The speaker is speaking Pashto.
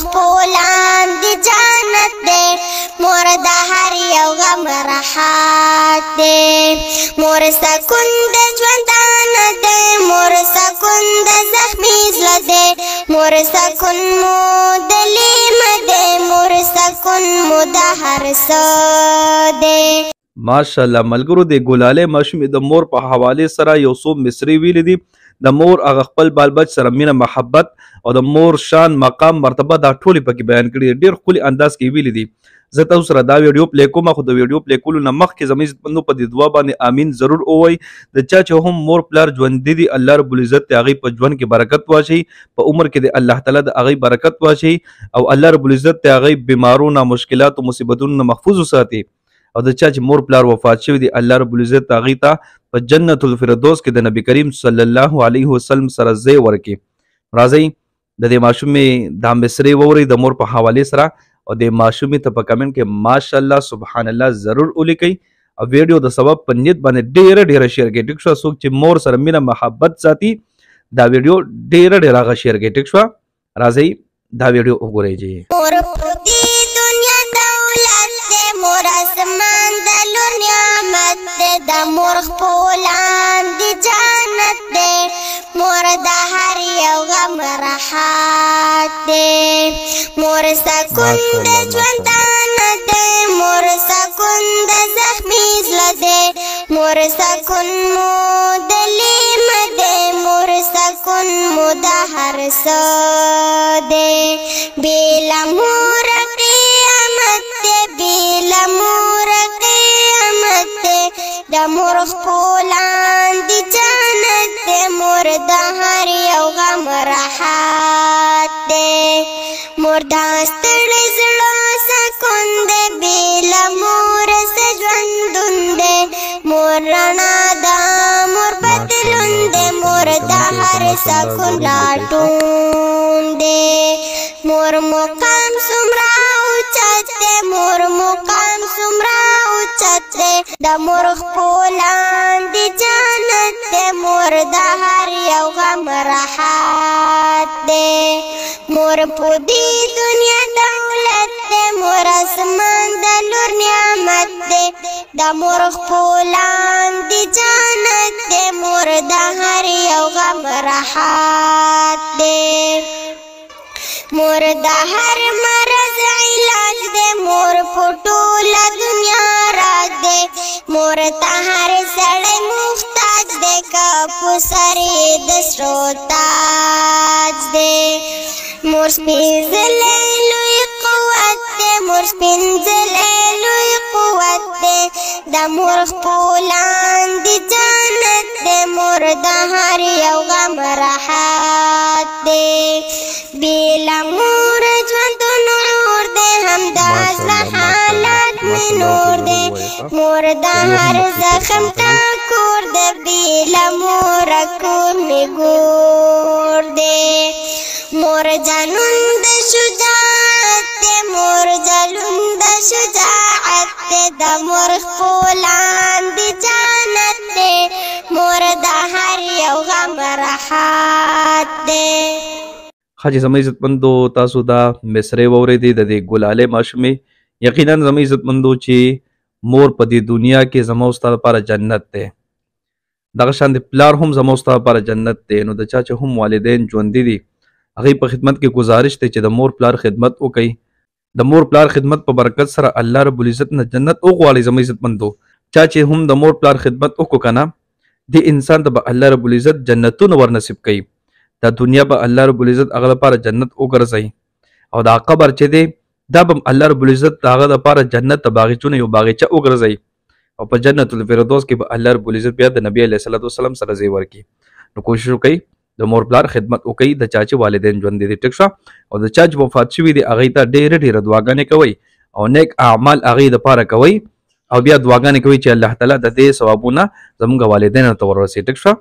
خپلان دی جنت دی مور د هر یو غم راحت دی مور سکون د ژوندان دی مور سکون د زخمی زړه دی مور سکون مو د لیم دی مور سکون مو د هر څه دی ماشاءالله ملګرو د ګلاله ماشومې د مور په حواله سره یو څو مصری ویل دي د مور هغه خپل بال بچ سره مینه محبت او د مور شان مقام مرتبه دا ټولې پکې بیان کړي ډېر ښکلي انداز کې ویل دي زه تاسو سره دا ویډیو پلی کوم خو د ویډیو پلی کولو نه مخکې زموږ عزتمندو په دې دعا باندې امین ضرور ووایئ د چا چې هم مور پلار ژوندي دي الله رب العزت د هغې په ژوند کې برکت واچوي په عمر کې د الله تعالی د هغې برکت واچوي او الله رب العزت د هغې بیمارو نه مشکلاتو مصیبتونو نه محفوظ وساتي او د چا چې مور پلار وفات شوي دي الله رب العزت هغې ته په جنت الفردوس کې د نبی کریم صلی الله علیه وسلم سره ځای ورکړي راځئ د دې ماشومې دا مصرې واورئ د مور په حوالې سره او د ماشومې ته په کمنټ کې ماشاءالله سبحان الله ضرور ولیکئ او ویډیو د ثواب په نیت باندې ډیره شیر کړئ ټیک شوه څوک چې مور سره مینه محبت ساتي دا ویډیو ډیره هغه شیر کړئ ټیک شوه راځئ دا ویډیو وګورئ جی مور اسمان د لور نعمت دی د مور خپلان دی جنت دی مور د هر یو غم راحت دی مور سکون د ژوندان دی مور سکون د زخمی زړه دی مور سکون مو د لیم دی مور سکون مو د هر څه دی بېله مور مور قیامت دی د مور خپلان دی جنت دی مور د هر یو غم راحت دی مور د ستړي زړه سکون دی بېله مور څه ژوندون دی مور رڼا ده مور بدلون دی مور د هر سکون لټون دی مور مقام څومره اوچت دی مور مقام څومره اوچت دی د مور خپلان دی جنت دی مور د هر یو غم راحت دی مور په دې دنیا دولت دی مور اسمان د لور نعمت دی د مور خپلان دی جنت دی مور د هر یو غم راحت دی مور د هر مرض علاج دی مور په ټوله دنیا راج دی مور ته هر سړی محتاج دی که په سر یې د سرو تاج دی مور سپېڅلی لوی قوت دی مور سپېڅلی لوی قوت دی د مور خپلان دی جنت دی مور د هر یو غم راحت دی بېله مور ژوندون اور دی همدا زړه حالات مې نور دی مور د هر زخم ټکور دی بېله موره کور مې ګور دی مور جنون د شجاعت دی مور جنون د شجاعت دی د مور خپلان دی جنت دی مور د هر یو غم راحت دی حاجی زموږ عزتمندو تاسو دا مصرې واورېدې د دې ګلالې ماشومې یقینا زموږ عزتمندو چې مور په دې دنیا کې زموږ ستا لپاره جنت دی دغه شان د پلار هم زموږ ستا لپاره جنت دی نو د چا چې هم والدین ژوندي دي هغې په خدمت کې گزارش دی چې د مور پلار خدمت وکړي د مور پلار خدمت په برکت سره الله رب العزت نه جنت وغواړي زموږ عزتمندو چا چې هم د مور پلار خدمت وکړو که نه دې انسان ته به الله رب العزت جنتونه ورنصیب کوي دا دنیا به الله رب العزت هغه لپاره جنت وګرځوي او دا قبر چې دی دا به الله رب العزت د هغه لپاره جنت ته باغچونه یو باغچه وګرځوي او په جنت الفردوس کې به الله رب العزت بیا د نبی علیه الصلوۃ والسلام سره ځای ورکړي نو کوشش وکړئ د مور پلار خدمت وکړئ د چا چې والدین ژوندي دي ټیک شوه او د چا چې وفات شوي دي هغې ته ډېرې دعاګانې کوئ او نیک اعمال هغې دپاره کوئ او بیا دعاګانې کوئ چې الله تعالی د دې ثوابونه زموږ والدینو ته وررسوي ټیک شوه